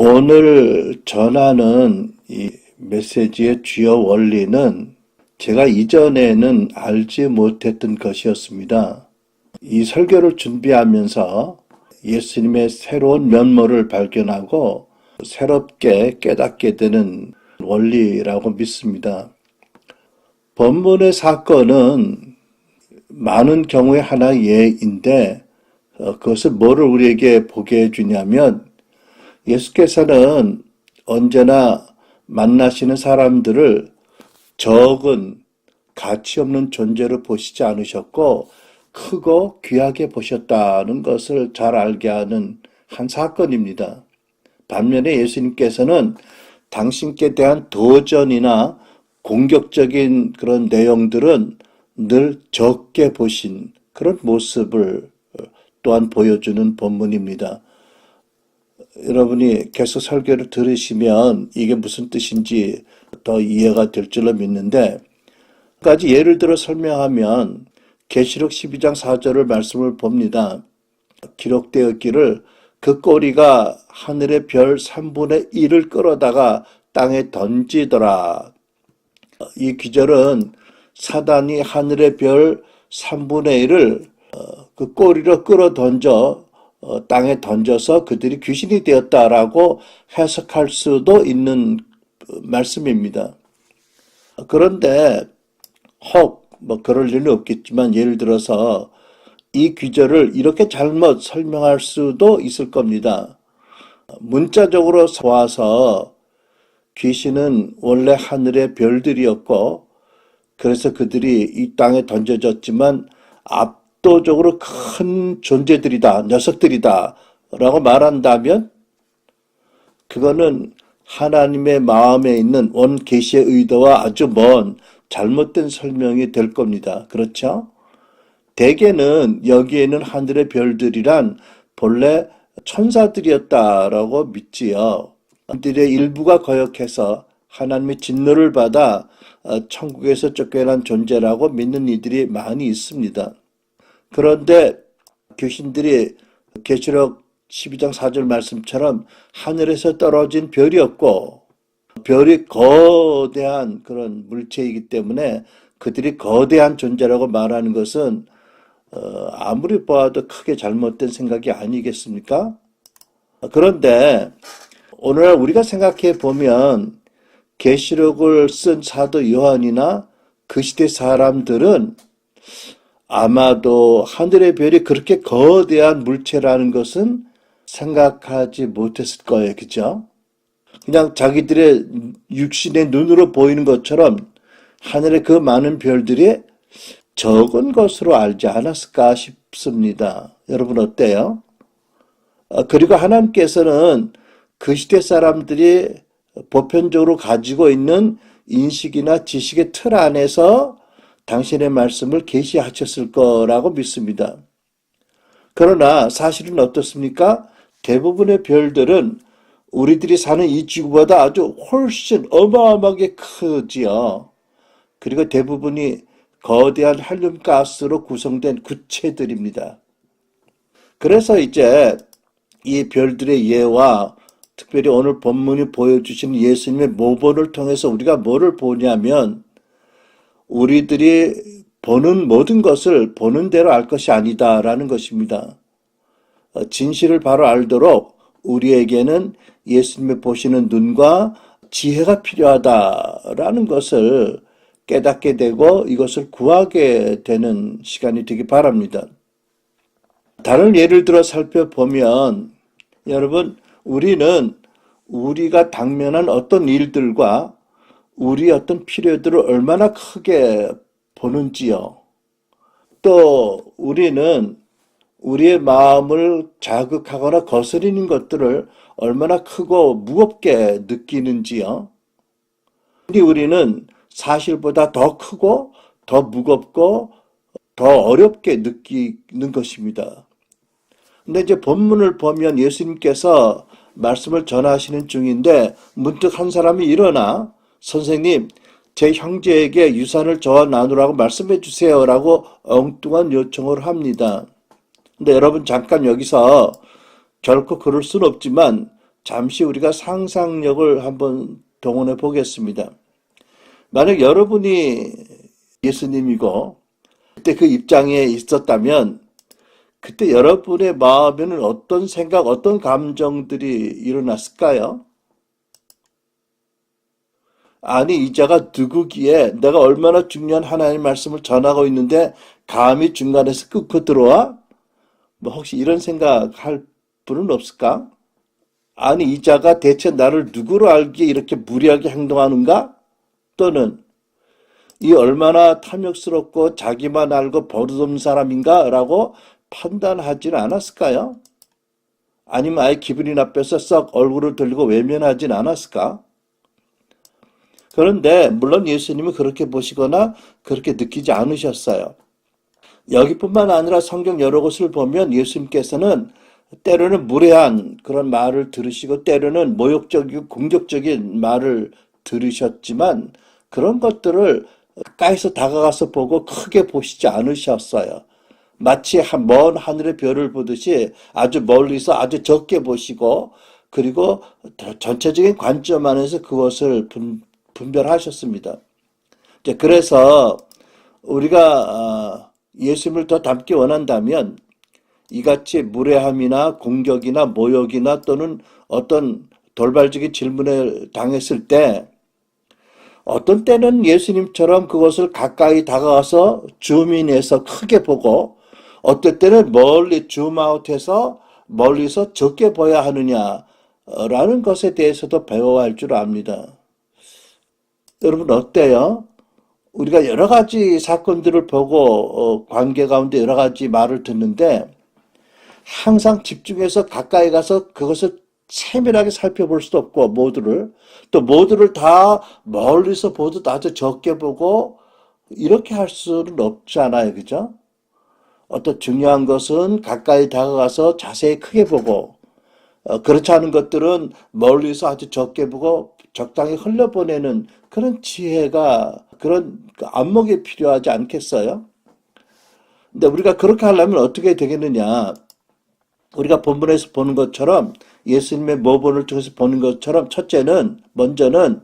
오늘 전하는 이 메시지의 주요 원리는 제가 이전에는 알지 못했던 것이었습니다. 이 설교를 준비하면서 예수님의 새로운 면모를 발견하고 새롭게 깨닫게 되는 원리라고 믿습니다. 본문의 사건은 많은 경우에 하나의 예인데 그것을 뭐를 우리에게 보게 해주냐면 예수께서는 언제나 만나시는 사람들을 적은 가치 없는 존재로 보시지 않으셨고 크고 귀하게 보셨다는 것을 잘 알게 하는 한 사건입니다. 반면에 예수님께서는 당신께 대한 도전이나 공격적인 그런 내용들은 늘 적게 보신 그런 모습을 또한 보여주는 본문입니다. 여러분이 계속 설교를 들으시면 이게 무슨 뜻인지 더 이해가 될 줄로 믿는데, 까지 예를 들어 설명하면 계시록 12장 4절을 말씀을 봅니다. 기록되었기를 그 꼬리가 하늘의 별 3분의 1을 끌어다가 땅에 던지더라. 이 귀절은 사단이 하늘의 별 3분의 1을 그 꼬리로 끌어 던져 땅에 던져서 그들이 귀신이 되었다라고 해석할 수도 있는 말씀입니다. 그런데 혹 그럴 일은 없겠지만 예를 들어서 이 귀절을 이렇게 잘못 설명할 수도 있을 겁니다. 문자적으로 와서 귀신은 원래 하늘의 별들이었고 그래서 그들이 이 땅에 던져졌지만 압도적으로 큰 존재들이다, 녀석들이다 라고 말한다면 그거는 하나님의 마음에 있는 원 계시의 의도와 아주 먼 잘못된 설명이 될 겁니다. 그렇죠? 대개는 여기에는 하늘의 별들이란 본래 천사들이었다라고 믿지요. 그들의 일부가 거역해서 하나님의 진노를 받아 천국에서 쫓겨난 존재라고 믿는 이들이 많이 있습니다. 그런데 귀신들이 계시록 12장 4절 말씀처럼 하늘에서 떨어진 별이었고 별이 거대한 그런 물체이기 때문에 그들이 거대한 존재라고 말하는 것은 아무리 보아도 크게 잘못된 생각이 아니겠습니까? 그런데 오늘날 우리가 생각해 보면 계시록을 쓴 사도 요한이나 그 시대 사람들은 아마도 하늘의 별이 그렇게 거대한 물체라는 것은 생각하지 못했을 거예요. 그죠? 그냥 자기들의 육신의 눈으로 보이는 것처럼 하늘의 그 많은 별들이 적은 것으로 알지 않았을까 싶습니다. 여러분 어때요? 그리고 하나님께서는 그 시대 사람들이 보편적으로 가지고 있는 인식이나 지식의 틀 안에서 당신의 말씀을 계시하셨을 거라고 믿습니다. 그러나 사실은 어떻습니까? 대부분의 별들은 우리들이 사는 이 지구보다 아주 훨씬 어마어마하게 크지요. 그리고 대부분이 거대한 헬륨가스로 구성된 구체들입니다. 그래서 이제 이 별들의 예와 특별히 오늘 본문이 보여주신 예수님의 모본을 통해서 우리가 뭐를 보냐면 우리들이 보는 모든 것을 보는 대로 알 것이 아니다라는 것입니다. 진실을 바로 알도록 우리에게는 예수님의 보시는 눈과 지혜가 필요하다라는 것을 깨닫게 되고 이것을 구하게 되는 시간이 되기 바랍니다. 다른 예를 들어 살펴보면 여러분 우리는 우리가 당면한 어떤 일들과 우리의 어떤 필요들을 얼마나 크게 보는지요. 또 우리는 우리의 마음을 자극하거나 거스리는 것들을 얼마나 크고 무겁게 느끼는지요. 우리는 사실보다 더 크고 더 무겁고 더 어렵게 느끼는 것입니다. 근데 이제 본문을 보면 예수님께서 말씀을 전하시는 중인데 문득 한 사람이 일어나 선생님, 제 형제에게 유산을 저와 나누라고 말씀해 주세요 라고 엉뚱한 요청을 합니다. 근데 여러분 잠깐 여기서 결코 그럴 수는 없지만 잠시 우리가 상상력을 한번 동원해 보겠습니다. 만약 여러분이 예수님이고 그때 그 입장에 있었다면 그때 여러분의 마음에는 어떤 생각, 어떤 감정들이 일어났을까요? 아니, 이 자가 누구기에 내가 얼마나 중요한 하나님의 말씀을 전하고 있는데 감히 중간에서 끊고 들어와? 뭐 혹시 이런 생각할 분은 없을까? 아니, 이 자가 대체 나를 누구로 알기에 이렇게 무리하게 행동하는가? 또는 이 얼마나 탐욕스럽고 자기만 알고 버릇없는 사람인가? 라고 판단하지는 않았을까요? 아니면 아예 기분이 나빠서 썩 얼굴을 돌리고 외면하진 않았을까? 그런데 물론 예수님은 그렇게 보시거나 그렇게 느끼지 않으셨어요. 여기뿐만 아니라 성경 여러 곳을 보면 예수님께서는 때로는 무례한 그런 말을 들으시고 때로는 모욕적이고 공격적인 말을 들으셨지만 그런 것들을 가까이서 다가가서 보고 크게 보시지 않으셨어요. 마치 먼 하늘의 별을 보듯이 아주 멀리서 아주 적게 보시고 그리고 전체적인 관점 안에서 그것을 분별하셨습니다. 그래서 우리가 예수님을 더 닮기 원한다면 이같이 무례함이나 공격이나 모욕이나 또는 어떤 돌발적인 질문을 당했을 때 어떤 때는 예수님처럼 그것을 가까이 다가가서 줌인해서 크게 보고 어떨 때는 멀리 줌아웃해서 멀리서 적게 보아야 하느냐라는 것에 대해서도 배워야 할 줄 압니다. 여러분 어때요? 우리가 여러 가지 사건들을 보고 관계 가운데 여러 가지 말을 듣는데 항상 집중해서 가까이 가서 그것을 세밀하게 살펴볼 수도 없고 또 모두를 다 멀리서 보듯 아주 적게 보고 이렇게 할 수는 없잖아요. 그죠? 어떤 중요한 것은 가까이 다가가서 자세히 크게 보고 그렇지 않은 것들은 멀리서 아주 적게 보고 적당히 흘려보내는 그런 지혜가 그런 안목이 필요하지 않겠어요? 근데 우리가 그렇게 하려면 어떻게 되겠느냐? 우리가 본문에서 보는 것처럼 예수님의 모본을 통해서 보는 것처럼 먼저는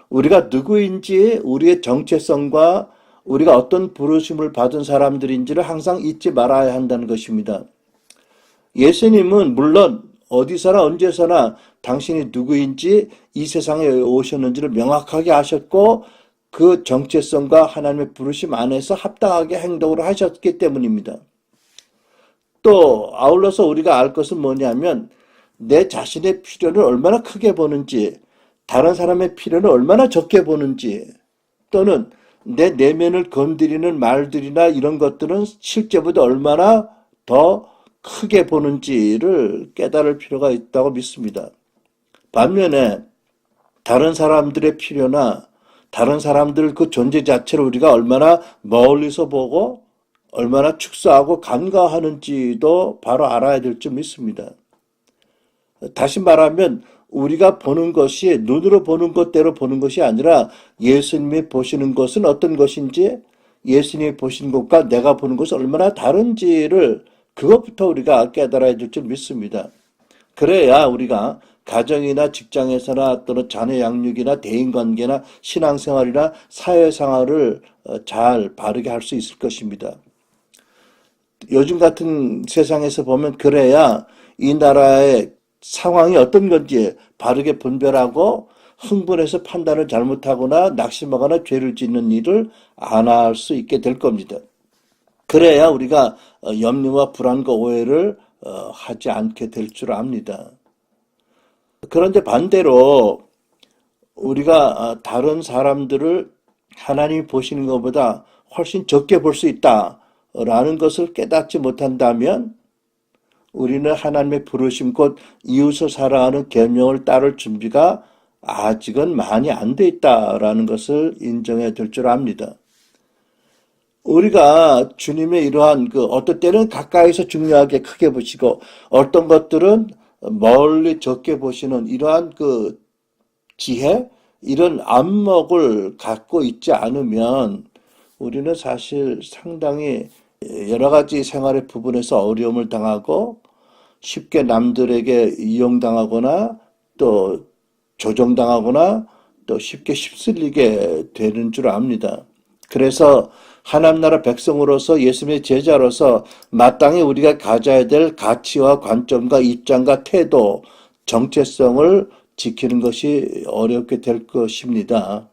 우리가 누구인지 우리의 정체성과 우리가 어떤 부르심을 받은 사람들인지를 항상 잊지 말아야 한다는 것입니다. 예수님은 물론 어디서나 언제서나 당신이 누구인지 이 세상에 오셨는지를 명확하게 아셨고 그 정체성과 하나님의 부르심 안에서 합당하게 행동을 하셨기 때문입니다. 또 아울러서 우리가 알 것은 뭐냐면 내 자신의 필요를 얼마나 크게 보는지 다른 사람의 필요를 얼마나 적게 보는지 또는 내 내면을 건드리는 말들이나 이런 것들은 실제보다 얼마나 더 크게 보는지를 깨달을 필요가 있다고 믿습니다. 반면에 다른 사람들의 필요나 다른 사람들 그 존재 자체를 우리가 얼마나 멀리서 보고 얼마나 축소하고 간과하는지도 바로 알아야 될 줄 믿습니다. 다시 말하면 우리가 보는 것이 눈으로 보는 것대로 보는 것이 아니라 예수님이 보시는 것은 어떤 것인지 예수님이 보시는 것과 내가 보는 것이 얼마나 다른지를 그것부터 우리가 깨달아야 될 줄 믿습니다. 그래야 우리가 가정이나 직장에서나 또는 자녀 양육이나 대인관계나 신앙생활이나 사회생활을 잘 바르게 할 수 있을 것입니다. 요즘 같은 세상에서 보면 그래야 이 나라의 상황이 어떤 건지 바르게 분별하고 흥분해서 판단을 잘못하거나 낙심하거나 죄를 짓는 일을 안 할 수 있게 될 겁니다. 그래야 우리가 염려와 불안과 오해를 하지 않게 될 줄 압니다. 그런데 반대로 우리가 다른 사람들을 하나님이 보시는 것보다 훨씬 적게 볼 수 있다라는 것을 깨닫지 못한다면 우리는 하나님의 부르심 곧 이웃을 사랑하는 계명을 따를 준비가 아직은 많이 안 돼 있다라는 것을 인정해야 될 줄 압니다. 우리가 주님의 이러한 어떤 때는 가까이서 중요하게 크게 보시고 어떤 것들은 멀리 적게 보시는 이러한 지혜, 이런 안목을 갖고 있지 않으면 우리는 사실 상당히 여러 가지 생활의 부분에서 어려움을 당하고 쉽게 남들에게 이용당하거나 또 조정당하거나 또 쉽게 휩쓸리게 되는 줄 압니다. 그래서 하나님 나라 백성으로서 예수님의 제자로서 마땅히 우리가 가져야 될 가치와 관점과 입장과 태도, 정체성을 지키는 것이 어렵게 될 것입니다.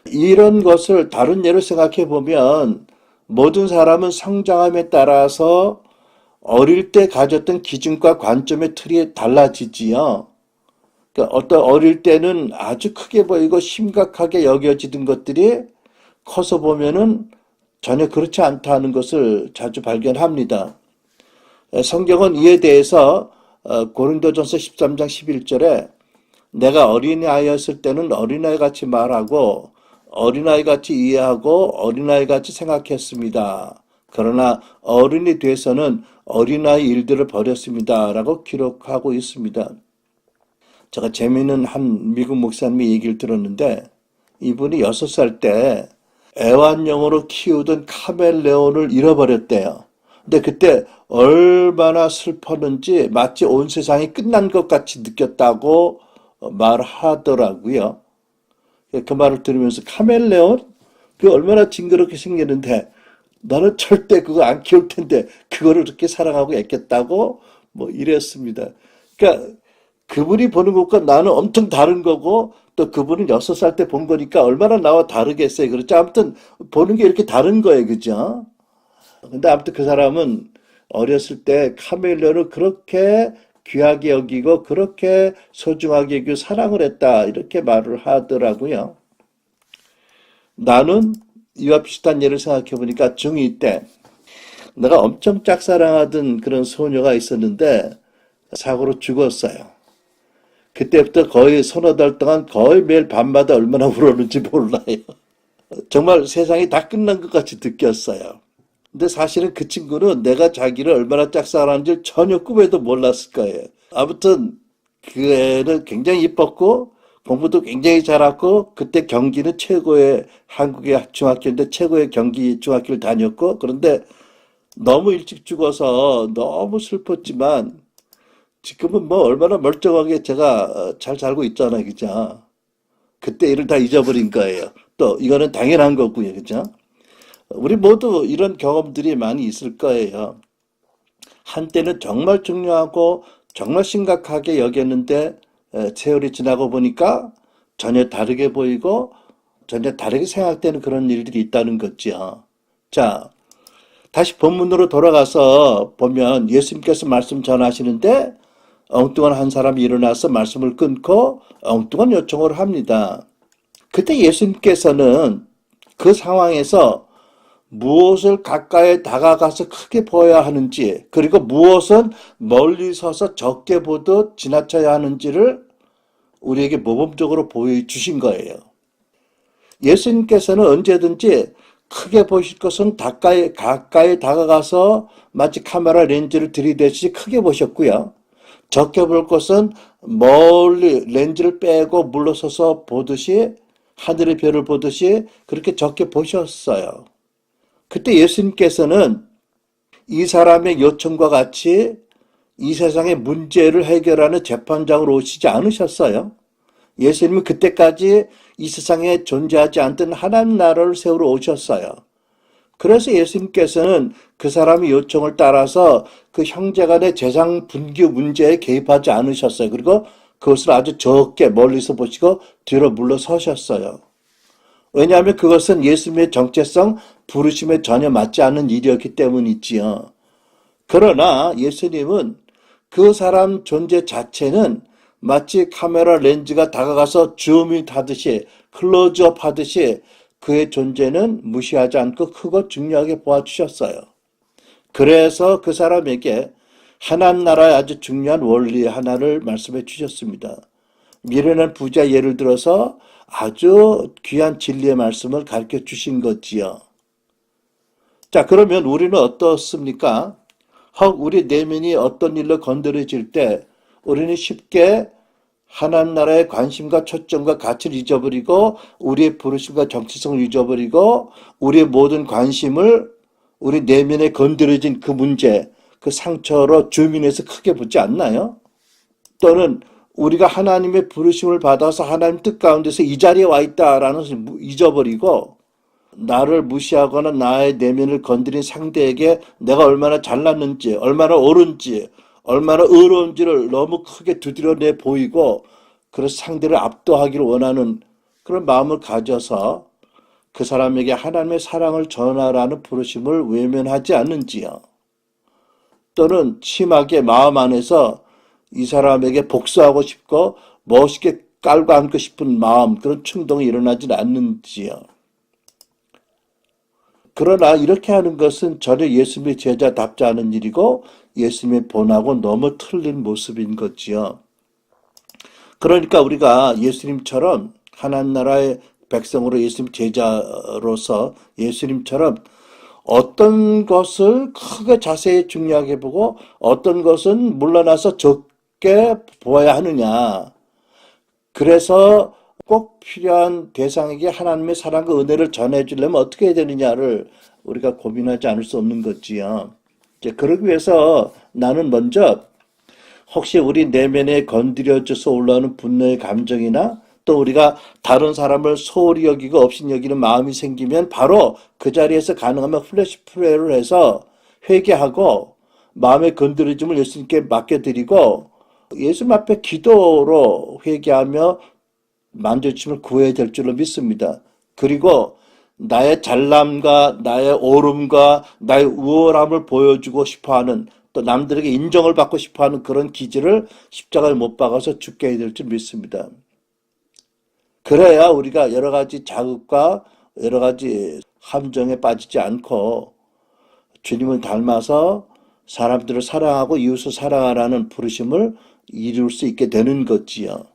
이런 것을 다른 예로 생각해 보면 모든 사람은 성장함에 따라서 어릴 때 가졌던 기준과 관점의 틀이 달라지지요. 그러니까 어떤 어릴 때는 아주 크게 보이고 심각하게 여겨지던 것들이 커서 보면은 전혀 그렇지 않다는 것을 자주 발견합니다. 성경은 이에 대해서 고린도전서 13장 11절에 내가 어린아이였을 때는 어린아이같이 말하고 어린아이같이 이해하고 어린아이같이 생각했습니다. 그러나 어른이 돼서는 어린아이 일들을 버렸습니다. 라고 기록하고 있습니다. 제가 재미있는 한 미국 목사님의 얘기를 들었는데 이분이 6살 때 애완용으로 키우던 카멜레온을 잃어버렸대요. 근데 그때 얼마나 슬펐는지 마치 온 세상이 끝난 것 같이 느꼈다고 말하더라고요. 그 말을 들으면서 카멜레온? 그거 얼마나 징그럽게 생겼는데 나는 절대 그거 안 키울 텐데 그거를 그렇게 사랑하고 애꼈다고 뭐 이랬습니다. 그러니까 그분이 보는 것과 나는 엄청 다른 거고 또 그분은 6살 때 본 거니까 얼마나 나와 다르겠어요. 그렇죠. 아무튼 보는 게 이렇게 다른 거예요. 그죠? 근데 아무튼 그 사람은 어렸을 때 카멜레온을 그렇게 귀하게 여기고 그렇게 소중하게 여기고 사랑을 했다. 이렇게 말을 하더라고요. 나는 이와 비슷한 예를 생각해 보니까 중2 때 내가 엄청 짝사랑하던 그런 소녀가 있었는데 사고로 죽었어요. 그때부터 거의 서너 달 동안 거의 매일 밤마다 얼마나 울었는지 몰라요. 정말 세상이 다 끝난 것 같이 느꼈어요. 근데 사실은 그 친구는 내가 자기를 얼마나 짝사랑하는지 전혀 꿈에도 몰랐을 거예요. 아무튼 그 애는 굉장히 이뻤고 공부도 굉장히 잘하고 그때 경기는 최고의 한국의 중학교인데 최고의 경기 중학교를 다녔고 그런데 너무 일찍 죽어서 너무 슬펐지만 지금은 뭐 얼마나 멀쩡하게 제가 잘 살고 있잖아요. 그죠? 그때 일을 다 잊어버린 거예요. 또 이거는 당연한 거고요. 그죠? 우리 모두 이런 경험들이 많이 있을 거예요. 한때는 정말 중요하고 정말 심각하게 여겼는데 세월이 지나고 보니까 전혀 다르게 보이고 전혀 다르게 생각되는 그런 일들이 있다는 거죠. 자, 다시 본문으로 돌아가서 보면 예수님께서 말씀 전하시는데 엉뚱한 한 사람이 일어나서 말씀을 끊고 엉뚱한 요청을 합니다. 그때 예수님께서는 그 상황에서 무엇을 가까이 다가가서 크게 보아야 하는지 그리고 무엇은 멀리 서서 적게 보듯 지나쳐야 하는지를 우리에게 모범적으로 보여주신 거예요. 예수님께서는 언제든지 크게 보실 것은 가까이 다가가서 마치 카메라 렌즈를 들이대듯이 크게 보셨고요. 적게 볼 것은 멀리 렌즈를 빼고 물러서서 보듯이 하늘의 별을 보듯이 그렇게 적게 보셨어요. 그때 예수님께서는 이 사람의 요청과 같이 이 세상의 문제를 해결하는 재판장으로 오시지 않으셨어요. 예수님은 그때까지 이 세상에 존재하지 않던 하나님 나라를 세우러 오셨어요. 그래서 예수님께서는 그 사람의 요청을 따라서 그 형제간의 재산 분규 문제에 개입하지 않으셨어요. 그리고 그것을 아주 적게 멀리서 보시고 뒤로 물러서셨어요. 왜냐하면 그것은 예수님의 정체성, 부르심에 전혀 맞지 않는 일이었기 때문이지요. 그러나 예수님은 그 사람 존재 자체는 마치 카메라 렌즈가 다가가서 줌인 하듯이 클로즈업 하듯이 그의 존재는 무시하지 않고 크고 중요하게 보아주셨어요. 그래서 그 사람에게 하나님 나라의 아주 중요한 원리 하나를 말씀해 주셨습니다. 미련한 부자 예를 들어서 아주 귀한 진리의 말씀을 가르쳐 주신 거지요. 자, 그러면 우리는 어떻습니까? 혹 우리 내면이 어떤 일로 건드려질 때 우리는 쉽게 하나님 나라의 관심과 초점과 가치를 잊어버리고 우리의 부르심과 정체성을 잊어버리고 우리의 모든 관심을 우리 내면에 건드려진 그 문제, 그 상처로 주민해서 크게 보지 않나요? 또는 우리가 하나님의 부르심을 받아서 하나님 뜻 가운데서 이 자리에 와 있다라는 것을 잊어버리고 나를 무시하거나 나의 내면을 건드린 상대에게 내가 얼마나 잘났는지, 얼마나 옳은지, 얼마나 의로운지를 너무 크게 두드려내 보이고 그래서 상대를 압도하기를 원하는 그런 마음을 가져서 그 사람에게 하나님의 사랑을 전하라는 부르심을 외면하지 않는지요. 또는 심하게 마음 안에서 이 사람에게 복수하고 싶고 멋있게 깔고 앉고 싶은 마음, 그런 충동이 일어나지 않는지요. 그러나 이렇게 하는 것은 전혀 예수님의 제자답지 않은 일이고 예수님의 본하고 너무 틀린 모습인 거지요. 그러니까 우리가 예수님처럼 하나님 나라의 백성으로 예수님 제자로서 예수님처럼 어떤 것을 크게 자세히 중요하게 보고 어떤 것은 물러나서 적게 보아야 하느냐. 그래서 꼭 필요한 대상에게 하나님의 사랑과 은혜를 전해주려면 어떻게 해야 되느냐를 우리가 고민하지 않을 수 없는 거지요. 이제 그러기 위해서 나는 먼저 혹시 우리 내면에 건드려져서 올라오는 분노의 감정이나 또 우리가 다른 사람을 소홀히 여기고 없인 여기는 마음이 생기면 바로 그 자리에서 가능하면 플래시 프레이를 해서 회개하고 마음의 건드려짐을 예수님께 맡겨드리고 예수님 앞에 기도로 회개하며 만져주심을 구해야 될 줄로 믿습니다. 그리고 나의 잘남과 나의 옳음과 나의 우월함을 보여주고 싶어하는 또 남들에게 인정을 받고 싶어하는 그런 기질을 십자가에 못 박아서 죽게 해야 될 줄 믿습니다. 그래야 우리가 여러 가지 자극과 여러 가지 함정에 빠지지 않고 주님을 닮아서 사람들을 사랑하고 이웃을 사랑하라는 부르심을 이룰 수 있게 되는 거지요.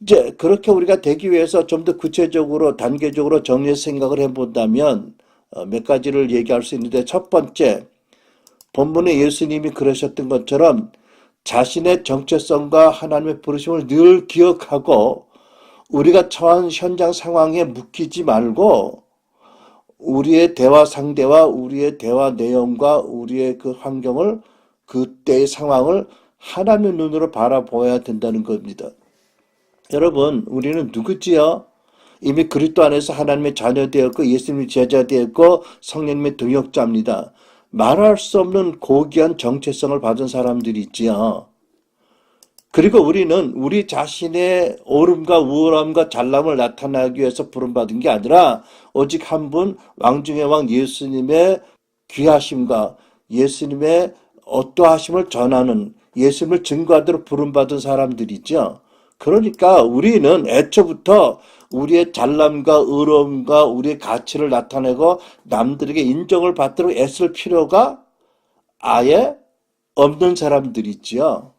이제 그렇게 우리가 되기 위해서 좀 더 구체적으로 단계적으로 정리해서 생각을 해본다면 몇 가지를 얘기할 수 있는데 첫 번째, 본문에 예수님이 그러셨던 것처럼 자신의 정체성과 하나님의 부르심을 늘 기억하고 우리가 처한 현장 상황에 묶이지 말고 우리의 대화 상대와 우리의 대화 내용과 우리의 그 환경을 그때의 상황을 하나님의 눈으로 바라보아야 된다는 겁니다. 여러분, 우리는 누구지요? 이미 그리스도 안에서 하나님의 자녀 되었고 예수님의 제자 되었고 성령님의 동역자입니다. 말할 수 없는 고귀한 정체성을 받은 사람들이 있지요. 그리고 우리는 우리 자신의 옳음과 우월함과 잘남을 나타내기 위해서 부름받은 게 아니라 오직 한 분 왕중의 왕 예수님의 귀하심과 예수님의 어떠하심을 전하는 예수님을 증거하도록 부름받은 사람들이죠. 그러니까 우리는 애초부터 우리의 잘남과 의로움과 우리의 가치를 나타내고 남들에게 인정을 받도록 애쓸 필요가 아예 없는 사람들이지요.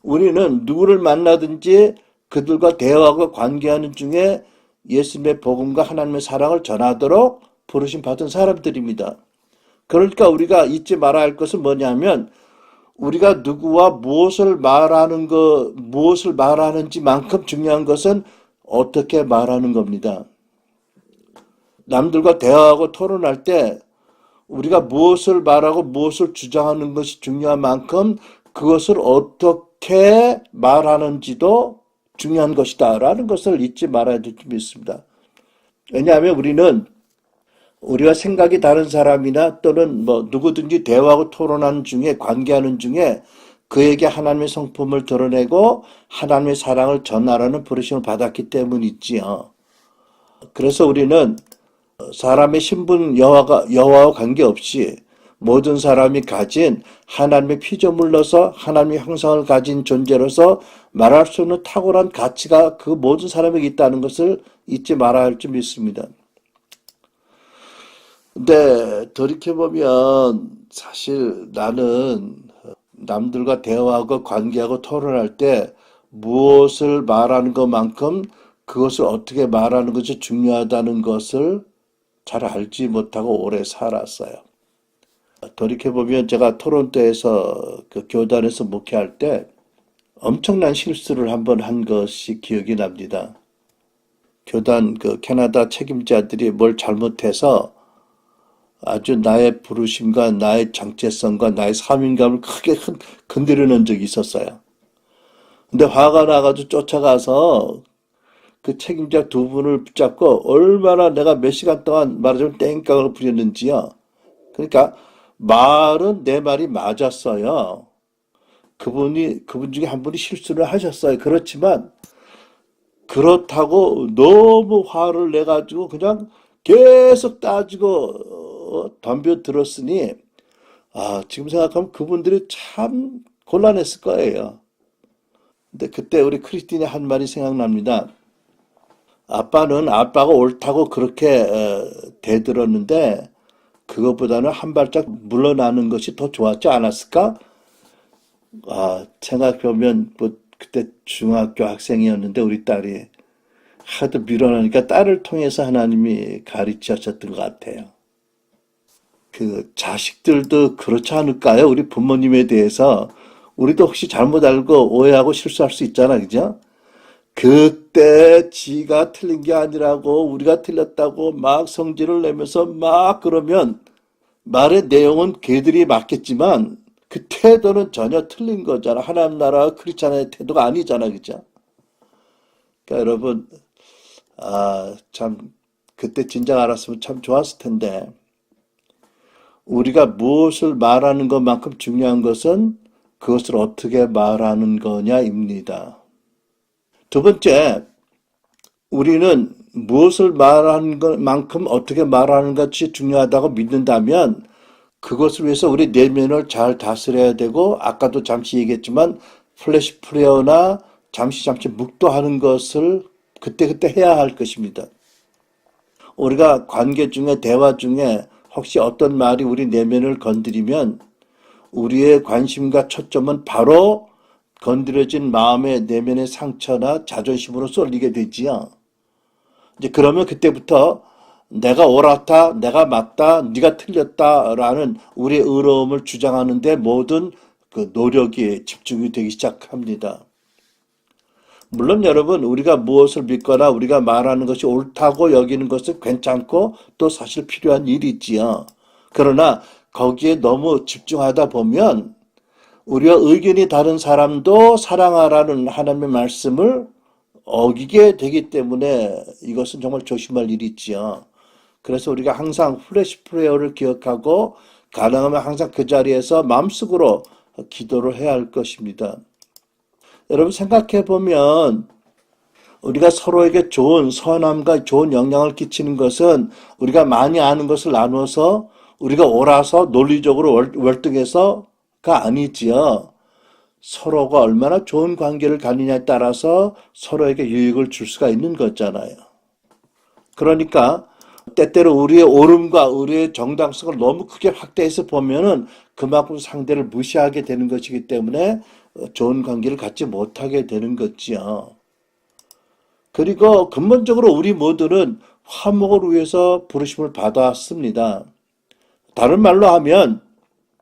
우리는 누구를 만나든지 그들과 대화하고 관계하는 중에 예수님의 복음과 하나님의 사랑을 전하도록 부르심 받은 사람들입니다. 그러니까 우리가 잊지 말아야 할 것은 뭐냐면 우리가 누구와 무엇을 말하는지만큼 중요한 것은 어떻게 말하는 겁니다. 남들과 대화하고 토론할 때 우리가 무엇을 말하고 무엇을 주장하는 것이 중요한 만큼 그것을 어떻게 말하는지도 중요한 것이다라는 것을 잊지 말아야 될 줄 믿습니다. 왜냐하면 우리와 생각이 다른 사람이나 또는 누구든지 대화하고 토론하는 중에 관계하는 중에 그에게 하나님의 성품을 드러내고 하나님의 사랑을 전하라는 부르심을 받았기 때문이지요. 그래서 우리는 사람의 신분 여하와 관계없이 모든 사람이 가진 하나님의 피조물로서 하나님의 형상을 가진 존재로서 말할 수 없는 탁월한 가치가 그 모든 사람에게 있다는 것을 잊지 말아야 할 줄 믿습니다. 근데 돌이켜보면 사실 나는 남들과 대화하고 관계하고 토론할 때 무엇을 말하는 것만큼 그것을 어떻게 말하는 것이 중요하다는 것을 잘 알지 못하고 오래 살았어요. 돌이켜보면 제가 토론토에서 그 교단에서 목회할 때 엄청난 실수를 한번 한 것이 기억이 납니다. 교단 그 캐나다 책임자들이 뭘 잘못해서 아주 나의 부르심과 나의 정체성과 나의 사명감을 크게 건드려 놓은 적이 있었어요. 근데 화가 나가지고 쫓아가서 그 책임자 두 분을 붙잡고 얼마나 내가 몇 시간 동안 말하자면 땡깡을 부렸는지요. 그러니까 말은 내 말이 맞았어요. 그분 중에 한 분이 실수를 하셨어요. 그렇지만 그렇다고 너무 화를 내가지고 그냥 계속 따지고 덤벼들었으니 지금 생각하면 그분들이 참 곤란했을 거예요. 근데 그때 우리 크리스틴이 한 말이 생각납니다. 아빠는 아빠가 옳다고 그렇게 대들었는데 그것보다는 한 발짝 물러나는 것이 더 좋았지 않았을까? 생각해보면 뭐 그때 중학교 학생이었는데 우리 딸이 하도 밀어내니까 딸을 통해서 하나님이 가르치셨던 것 같아요. 그 자식들도 그렇지 않을까요? 우리 부모님에 대해서 우리도 혹시 잘못 알고 오해하고 실수할 수 있잖아, 그죠? 그때 지가 틀린 게 아니라고 우리가 틀렸다고 막 성질을 내면서 막 그러면 말의 내용은 걔들이 맞겠지만 그 태도는 전혀 틀린 거잖아. 하나님 나라 크리스찬의 태도가 아니잖아, 그죠? 그러니까 여러분, 참 그때 진작 알았으면 참 좋았을 텐데 우리가 무엇을 말하는 것만큼 중요한 것은 그것을 어떻게 말하는 거냐입니다. 두 번째, 우리는 무엇을 말하는 것만큼 어떻게 말하는 것이 중요하다고 믿는다면 그것을 위해서 우리 내면을 잘 다스려야 되고 아까도 잠시 얘기했지만 플래시 프레어나 잠시 묵도하는 것을 그때그때 해야 할 것입니다. 우리가 관계 중에 대화 중에 혹시 어떤 말이 우리 내면을 건드리면 우리의 관심과 초점은 바로 건드려진 마음의 내면의 상처나 자존심으로 쏠리게 되지요. 이제 그러면 그때부터 내가 옳았다, 내가 맞다, 네가 틀렸다라는 우리의 의로움을 주장하는데 모든 그 노력이 집중이 되기 시작합니다. 물론 여러분 우리가 무엇을 믿거나 우리가 말하는 것이 옳다고 여기는 것은 괜찮고 또 사실 필요한 일이지요. 그러나 거기에 너무 집중하다 보면 우리와 의견이 다른 사람도 사랑하라는 하나님의 말씀을 어기게 되기 때문에 이것은 정말 조심할 일이지요. 그래서 우리가 항상 플래시 프레어를 기억하고 가능하면 항상 그 자리에서 마음속으로 기도를 해야 할 것입니다. 여러분 생각해 보면 우리가 서로에게 좋은 선함과 좋은 영향을 끼치는 것은 우리가 많이 아는 것을 나누어서 우리가 옳아서 논리적으로 월등해서가 아니지요. 서로가 얼마나 좋은 관계를 갖느냐에 따라서 서로에게 유익을 줄 수가 있는 거잖아요. 그러니까 때때로 우리의 옳음과 우리의 정당성을 너무 크게 확대해서 보면은 그만큼 상대를 무시하게 되는 것이기 때문에 좋은 관계를 갖지 못하게 되는 거지요. 그리고 근본적으로 우리 모두는 화목을 위해서 부르심을 받았습니다. 다른 말로 하면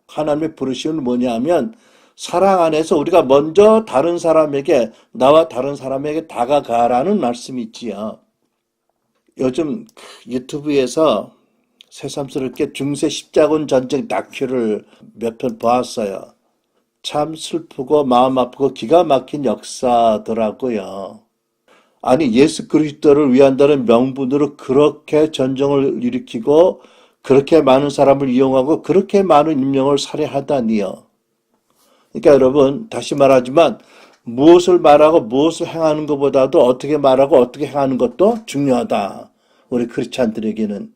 하나님의 부르심은 뭐냐 하면 사랑 안에서 우리가 먼저 다른 사람에게 나와 다른 사람에게 다가가라는 말씀이 있지요. 요즘 유튜브에서 새삼스럽게 중세 십자군 전쟁 다큐를 몇 편 보았어요. 참 슬프고 마음 아프고 기가 막힌 역사더라고요. 아니 예수 그리스도를 위한다는 명분으로 그렇게 전쟁을 일으키고 그렇게 많은 사람을 이용하고 그렇게 많은 인명을 살해하다니요. 그러니까 여러분 다시 말하지만 무엇을 말하고 무엇을 행하는 것보다도 어떻게 말하고 어떻게 행하는 것도 중요하다. 우리 크리스찬들에게는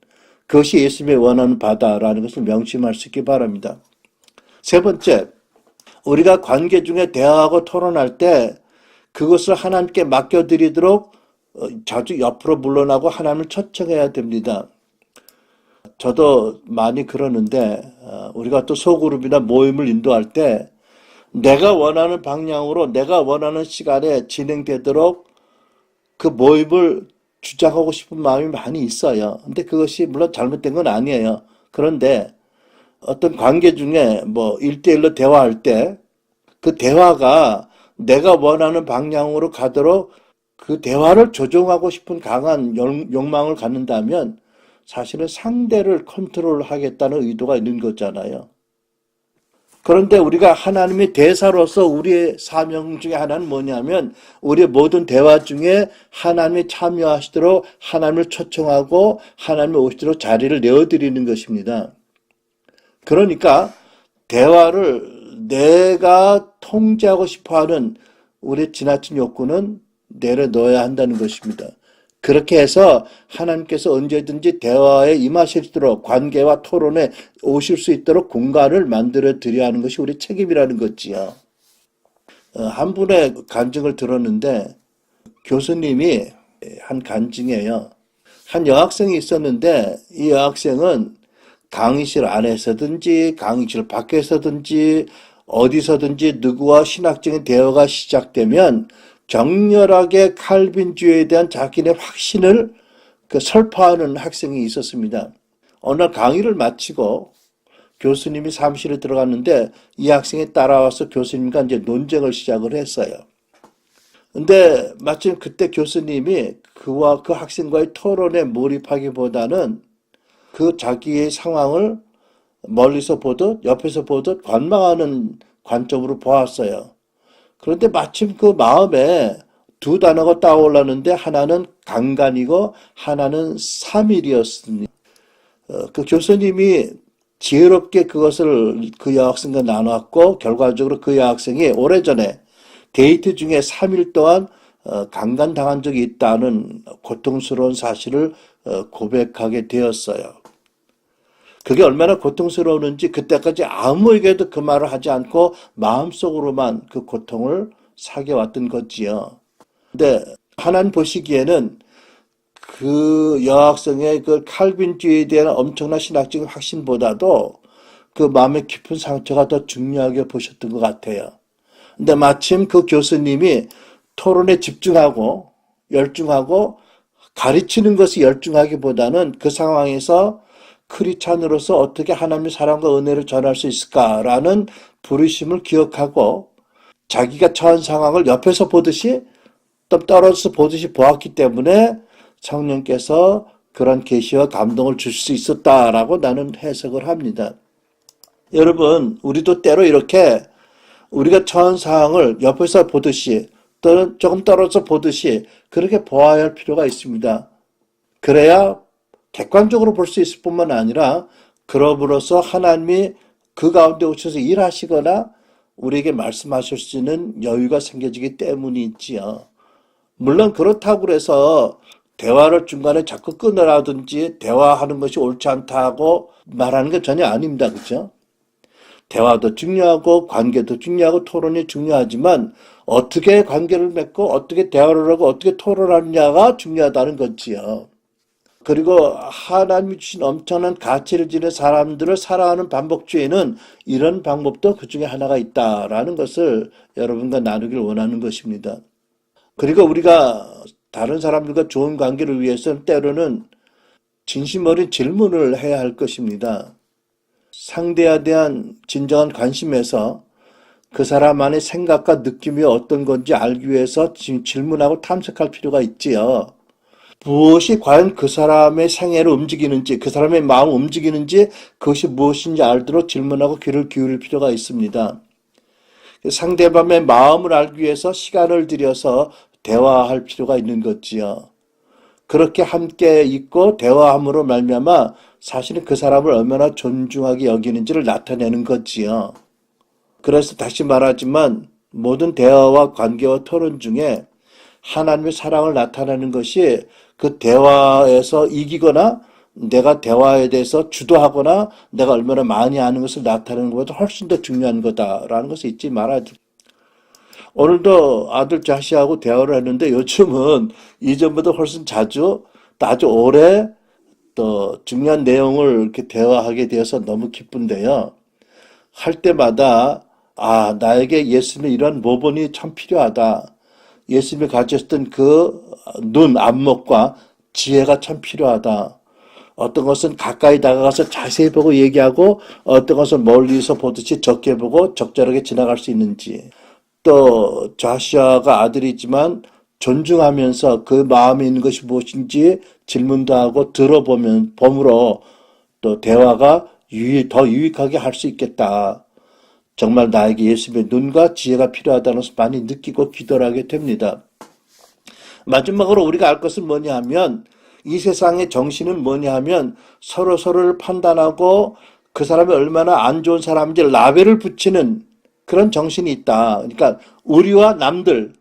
그것이 예수님의 원하는 바다라는 것을 명심할 수 있기 바랍니다. 세 번째, 우리가 관계 중에 대화하고 토론할 때 그것을 하나님께 맡겨드리도록 자주 옆으로 물러나고 하나님을 초청해야 됩니다. 저도 많이 그러는데 우리가 또 소그룹이나 모임을 인도할 때 내가 원하는 방향으로 내가 원하는 시간에 진행되도록 그 모임을 주장하고 싶은 마음이 많이 있어요. 근데 그것이 물론 잘못된 건 아니에요. 그런데 어떤 관계 중에 뭐 1대1로 대화할 때 그 대화가 내가 원하는 방향으로 가도록 그 대화를 조종하고 싶은 강한 욕망을 갖는다면 사실은 상대를 컨트롤하겠다는 의도가 있는 거잖아요. 그런데 우리가 하나님의 대사로서 우리의 사명 중에 하나는 뭐냐면 우리의 모든 대화 중에 하나님이 참여하시도록 하나님을 초청하고 하나님이 오시도록 자리를 내어드리는 것입니다. 그러니까 대화를 내가 통제하고 싶어하는 우리의 지나친 욕구는 내려놓아야 한다는 것입니다. 그렇게 해서 하나님께서 언제든지 대화에 임하실 수 있도록 관계와 토론에 오실 수 있도록 공간을 만들어 드려야 하는 것이 우리 책임이라는 거지요. 한 분의 간증을 들었는데 교수님이 한 간증이에요. 한 여학생이 있었는데 이 여학생은 강의실 안에서든지 강의실 밖에서든지 어디서든지 누구와 신학적인 대화가 시작되면 격렬하게 칼빈주의에 대한 자기네 확신을 설파하는 학생이 있었습니다. 어느 날 강의를 마치고 교수님이 사무실에 들어갔는데 이 학생이 따라와서 교수님과 이제 논쟁을 시작을 했어요. 근데 마침 그때 교수님이 그와 그 학생과의 토론에 몰입하기보다는 그 자기의 상황을 멀리서 보듯 옆에서 보듯 관망하는 관점으로 보았어요. 그런데 마침 그 마음에 두 단어가 떠올랐는데 하나는 강간이고 하나는 사밀이었습니다. 그 교수님이 지혜롭게 그것을 그 여학생과 나눴고 결과적으로 그 여학생이 오래전에 데이트 중에 3일 동안 강간당한 적이 있다는 고통스러운 사실을 고백하게 되었어요. 그게 얼마나 고통스러웠는지 그때까지 아무에게도 그 말을 하지 않고 마음속으로만 그 고통을 사겨왔던 거지요. 근데 하나님 보시기에는 그 여학생의 그 칼빈주의에 대한 엄청난 신학적인 확신보다도 그 마음의 깊은 상처가 더 중요하게 보셨던 것 같아요. 근데 마침 그 교수님이 토론에 집중하고 열중하고 가르치는 것이 열중하기보다는 그 상황에서 크리스찬으로서 어떻게 하나님의 사랑과 은혜를 전할 수 있을까라는 부르심을 기억하고 자기가 처한 상황을 옆에서 보듯이 또 떨어져서 보듯이 보았기 때문에 성령께서 그런 계시와 감동을 줄 수 있었다라고 나는 해석을 합니다. 여러분, 우리도 때로 이렇게 우리가 처한 상황을 옆에서 보듯이 또는 조금 떨어져서 보듯이 그렇게 보아야 할 필요가 있습니다. 그래야 객관적으로 볼 수 있을 뿐만 아니라 그럼으로써 하나님이 그 가운데 오셔서 일하시거나 우리에게 말씀하실 수 있는 여유가 생겨지기 때문이지요. 물론 그렇다고 해서 대화를 중간에 자꾸 끊으라든지 대화하는 것이 옳지 않다고 말하는 게 전혀 아닙니다. 그렇죠? 대화도 중요하고 관계도 중요하고 토론이 중요하지만 어떻게 관계를 맺고 어떻게 대화를 하고 어떻게 토론하느냐가 중요하다는 거지요. 그리고 하나님이 주신 엄청난 가치를 지닌 사람들을 사랑하는 반복주의는 이런 방법도 그 중에 하나가 있다라는 것을 여러분과 나누길 원하는 것입니다. 그리고 우리가 다른 사람들과 좋은 관계를 위해서는 때로는 진심 어린 질문을 해야 할 것입니다. 상대에 대한 진정한 관심에서 그 사람 안의 생각과 느낌이 어떤 건지 알기 위해서 질문하고 탐색할 필요가 있지요. 무엇이 과연 그 사람의 생애를 움직이는지, 그 사람의 마음을 움직이는지, 그것이 무엇인지 알도록 질문하고 귀를 기울일 필요가 있습니다. 상대방의 마음을 알기 위해서 시간을 들여서 대화할 필요가 있는 거지요. 그렇게 함께 있고 대화함으로 말미암아 사실은 그 사람을 얼마나 존중하게 여기는지를 나타내는 거지요. 그래서 다시 말하지만 모든 대화와 관계와 토론 중에 하나님의 사랑을 나타내는 것이 그 대화에서 이기거나 내가 대화에 대해서 주도하거나 내가 얼마나 많이 아는 것을 나타내는 것보다 훨씬 더 중요한 거다라는 것을 잊지 말아야 돼. 오늘도 아들 자시하고 대화를 했는데 요즘은 이전보다 훨씬 자주 아주 오래 또 중요한 내용을 이렇게 대화하게 되어서 너무 기쁜데요. 할 때마다 나에게 예수님의 이런 모본이 참 필요하다. 예수님이 가졌던 그 눈, 안목과 지혜가 참 필요하다. 어떤 것은 가까이 다가가서 자세히 보고 얘기하고 어떤 것은 멀리서 보듯이 적게 보고 적절하게 지나갈 수 있는지. 또 좌시아가 아들이지만 존중하면서 그 마음에 있는 것이 무엇인지 질문도 하고 봄으로 또 대화가 더 유익하게 할 수 있겠다. 정말 나에게 예수님의 눈과 지혜가 필요하다는 것을 많이 느끼고 기도를 하게 됩니다. 마지막으로 우리가 알 것은 뭐냐 하면 이 세상의 정신은 뭐냐 하면 서로를 판단하고 그 사람이 얼마나 안 좋은 사람인지 라벨을 붙이는 그런 정신이 있다. 그러니까 우리와 남들,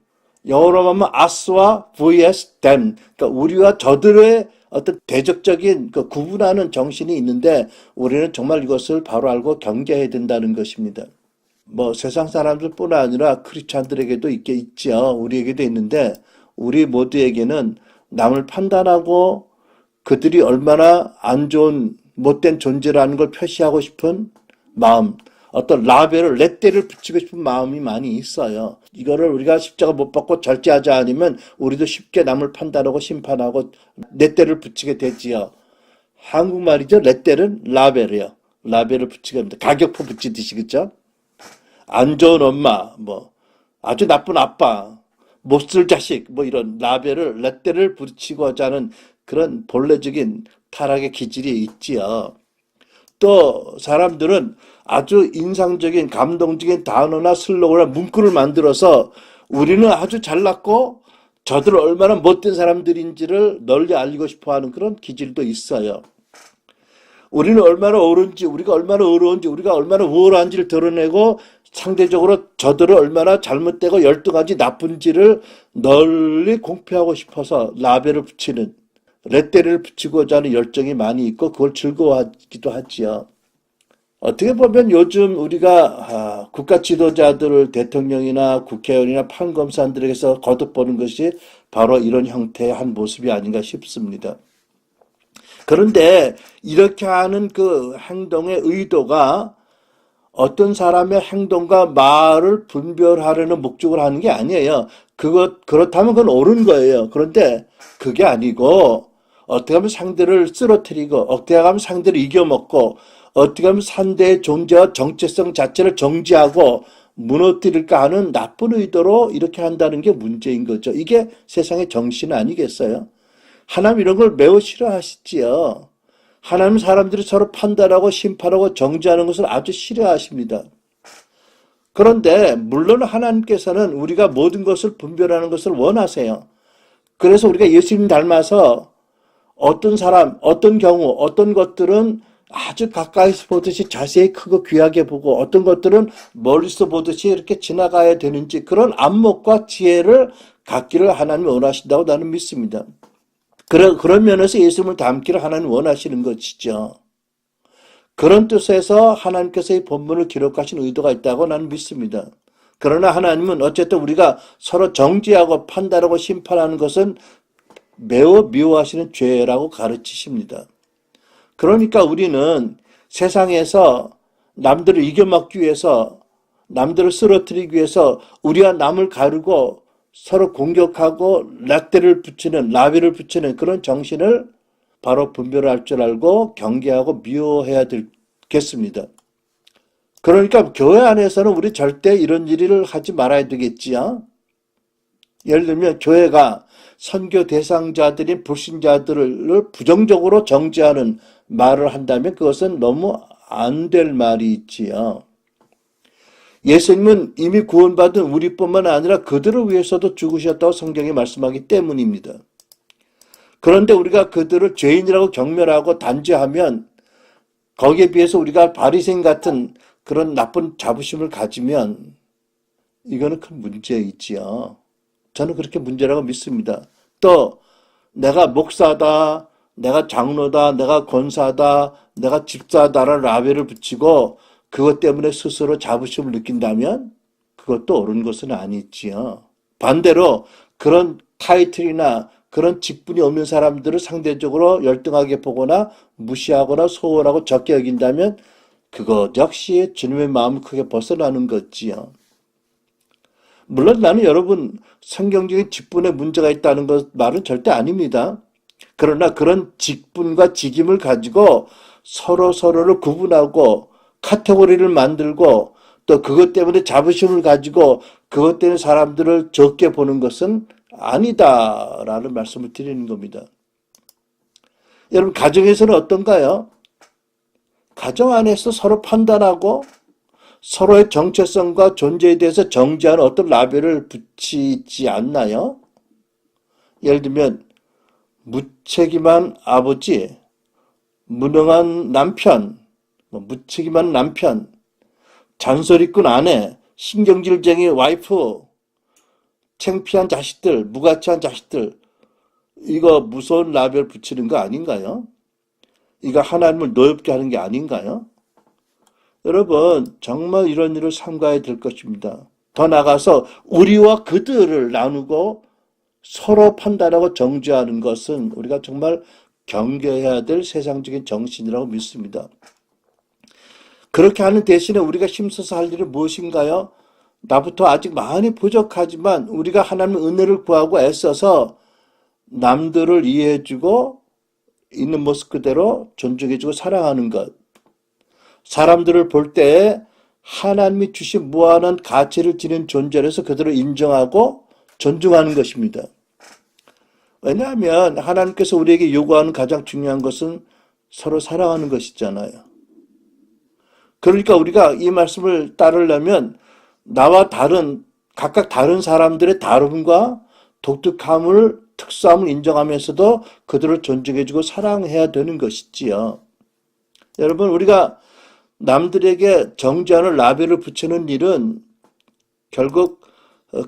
영어로 하면 us와 vs them, 그러니까 우리와 저들의 어떤 대적적인 그 구분하는 정신이 있는데 우리는 정말 이것을 바로 알고 경계해야 된다는 것입니다. 뭐 세상 사람들뿐 아니라 크리스찬들에게도 있죠. 우리에게도 있는데 우리 모두에게는 남을 판단하고 그들이 얼마나 안 좋은 못된 존재라는 걸 표시하고 싶은 마음, 어떤 라벨을 렛대를 붙이고 싶은 마음이 많이 있어요. 이거를 우리가 십자가 못 받고 절제하지 않으면 우리도 쉽게 남을 판단하고 심판하고 렛대를 붙이게 되지요. 한국말이죠. 렛대는 라벨이요. 라벨을 붙이게 합니다. 가격표 붙이듯이, 그죠? 안 좋은 엄마, 뭐 아주 나쁜 아빠, 못쓸 자식, 뭐 이런 라벨을 렛대를 붙이고자 하는 그런 본래적인 타락의 기질이 있지요. 또 사람들은 아주 인상적인 감동적인 단어나 슬로건이나 문구를 만들어서 우리는 아주 잘났고 저들은 얼마나 못된 사람들인지를 널리 알리고 싶어하는 그런 기질도 있어요. 우리는 얼마나 옳은지, 우리가 얼마나 어려운지, 우리가 얼마나 우월한지를 드러내고 상대적으로 저들은 얼마나 잘못되고 열등한지 나쁜지를 널리 공표하고 싶어서 라벨을 붙이는, 렛대를 붙이고자 하는 열정이 많이 있고 그걸 즐거워하기도 하지요. 어떻게 보면 요즘 우리가 국가 지도자들, 대통령이나 국회의원이나 판검사들에게서 거듭보는 것이 바로 이런 형태의 한 모습이 아닌가 싶습니다. 그런데 이렇게 하는 그 행동의 의도가 어떤 사람의 행동과 말을 분별하려는 목적으로 하는 게 아니에요. 그렇다면 그건 옳은 거예요. 그런데 그게 아니고 어떻게 하면 상대를 쓰러뜨리고 어떻게 하면 상대를 이겨먹고 어떻게 하면 상대의 존재와 정체성 자체를 정지하고 무너뜨릴까 하는 나쁜 의도로 이렇게 한다는 게 문제인 거죠. 이게 세상의 정신 아니겠어요? 하나님 이런 걸 매우 싫어하시지요. 하나님 사람들이 서로 판단하고 심판하고 정죄하는 것을 아주 싫어하십니다. 그런데 물론 하나님께서는 우리가 모든 것을 분별하는 것을 원하세요. 그래서 우리가 예수님 닮아서 어떤 사람, 어떤 경우, 어떤 것들은 아주 가까이서 보듯이 자세히 크고 귀하게 보고 어떤 것들은 멀리서 보듯이 이렇게 지나가야 되는지 그런 안목과 지혜를 갖기를 하나님이 원하신다고 나는 믿습니다. 그런 면에서 예수님을 닮기를 하나님 원하시는 것이죠. 그런 뜻에서 하나님께서 이 본문을 기록하신 의도가 있다고 나는 믿습니다. 그러나 하나님은 어쨌든 우리가 서로 정죄하고 판단하고 심판하는 것은 매우 미워하시는 죄라고 가르치십니다. 그러니까 우리는 세상에서 남들을 이겨먹기 위해서 남들을 쓰러뜨리기 위해서 우리와 남을 가르고 서로 공격하고 렛대를 붙이는 라벨을 붙이는 그런 정신을 바로 분별할 줄 알고 경계하고 미워해야 되겠습니다. 그러니까 교회 안에서는 우리 절대 이런 일을 하지 말아야 되겠지요. 예를 들면 교회가 선교 대상자들인 불신자들을 부정적으로 정죄하는 말을 한다면 그것은 너무 안 될 말이 있지요. 예수님은 이미 구원받은 우리뿐만 아니라 그들을 위해서도 죽으셨다고 성경이 말씀하기 때문입니다. 그런데 우리가 그들을 죄인이라고 경멸하고 단죄하면 거기에 비해서 우리가 바리새인 같은 그런 나쁜 자부심을 가지면 이거는 큰 문제이지요. 저는 그렇게 문제라고 믿습니다. 또 내가 목사다, 내가 장로다, 내가 권사다, 내가 집사다라는 라벨을 붙이고 그것 때문에 스스로 자부심을 느낀다면 그것도 옳은 것은 아니지요. 반대로 그런 타이틀이나 그런 직분이 없는 사람들을 상대적으로 열등하게 보거나 무시하거나 소홀하고 적게 여긴다면 그것 역시 주님의 마음을 크게 벗어나는 거지요. 물론 나는 여러분 성경적인 직분에 문제가 있다는 것 말은 절대 아닙니다. 그러나 그런 직분과 직임을 가지고 서로를 구분하고 카테고리를 만들고 또 그것 때문에 자부심을 가지고 그것 때문에 사람들을 적게 보는 것은 아니다라는 말씀을 드리는 겁니다. 여러분 가정에서는 어떤가요? 가정 안에서 서로 판단하고 서로의 정체성과 존재에 대해서 정지하는 어떤 라벨을 붙이지 않나요? 예를 들면 무책임한 아버지, 무능한 남편, 무책임한 남편, 잔소리꾼 아내, 신경질쟁이 와이프, 창피한 자식들, 무가치한 자식들, 이거 무서운 라벨 붙이는 거 아닌가요? 이거 하나님을 노엽게 하는 게 아닌가요? 여러분, 정말 이런 일을 삼가야 될 것입니다. 더 나아가서 우리와 그들을 나누고 서로 판단하고 정죄하는 것은 우리가 정말 경계해야 될 세상적인 정신이라고 믿습니다. 그렇게 하는 대신에 우리가 힘써서 할 일은 무엇인가요? 나부터 아직 많이 부족하지만 우리가 하나님의 은혜를 구하고 애써서 남들을 이해해주고 있는 모습 그대로 존중해주고 사랑하는 것. 사람들을 볼 때 하나님이 주신 무한한 가치를 지닌 존재로서 그들을 인정하고 존중하는 것입니다. 왜냐하면 하나님께서 우리에게 요구하는 가장 중요한 것은 서로 사랑하는 것이잖아요. 그러니까 우리가 이 말씀을 따르려면 나와 다른 각각 다른 사람들의 다름과 독특함을 특수함을 인정하면서도 그들을 존중해주고 사랑해야 되는 것이지요. 여러분, 우리가 남들에게 정죄하는 라벨을 붙이는 일은 결국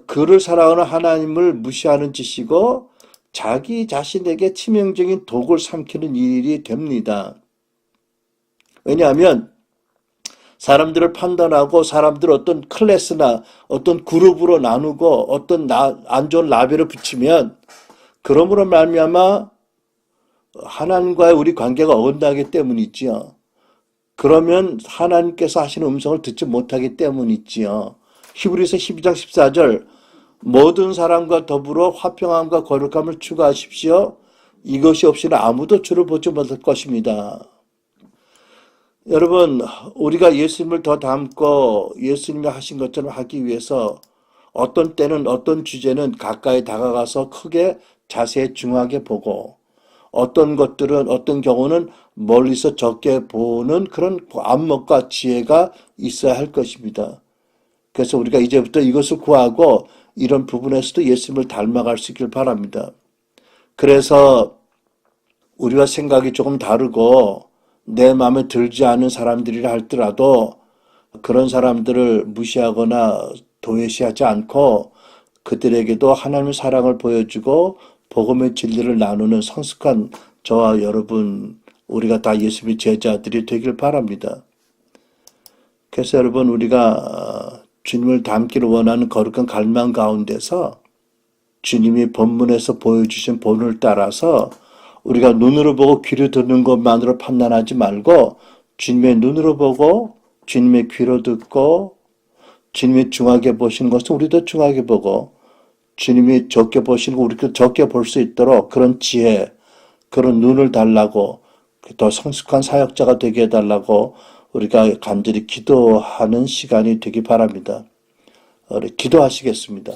그를 사랑하는 하나님을 무시하는 짓이고 자기 자신에게 치명적인 독을 삼키는 일이 됩니다. 왜냐하면 사람들을 판단하고 사람들을 어떤 클래스나 어떤 그룹으로 나누고 어떤 안 좋은 라벨을 붙이면 그러므로 말미암아 하나님과의 우리 관계가 어긋나기 때문이지요. 그러면 하나님께서 하시는 음성을 듣지 못하기 때문이지요. 히브리서 12장 14절 모든 사람과 더불어 화평함과 거룩함을 추구하십시오. 이것이 없이는 아무도 주를 보지 못할 것입니다. 여러분, 우리가 예수님을 더 닮고 예수님이 하신 것처럼 하기 위해서 어떤 때는 어떤 주제는 가까이 다가가서 크게 자세히 중하게 보고 어떤 것들은 어떤 경우는 멀리서 적게 보는 그런 안목과 지혜가 있어야 할 것입니다. 그래서 우리가 이제부터 이것을 구하고 이런 부분에서도 예수님을 닮아갈 수 있길 바랍니다. 그래서 우리와 생각이 조금 다르고 내 마음에 들지 않은 사람들이라 할지라도 그런 사람들을 무시하거나 도외시하지 않고 그들에게도 하나님의 사랑을 보여주고 복음의 진리를 나누는 성숙한 저와 여러분, 우리가 다 예수님의 제자들이 되길 바랍니다. 그래서 여러분, 우리가 주님을 닮기를 원하는 거룩한 갈망 가운데서 주님이 본문에서 보여주신 본을 따라서 우리가 눈으로 보고 귀로 듣는 것만으로 판단하지 말고 주님의 눈으로 보고 주님의 귀로 듣고 주님이 중하게 보시는 것은 우리도 중하게 보고 주님이 적게 보시는 거 우리도 적게 볼 수 있도록 그런 지혜, 그런 눈을 달라고 더 성숙한 사역자가 되게 해달라고 우리가 간절히 기도하는 시간이 되기 바랍니다. 우리 기도하시겠습니다.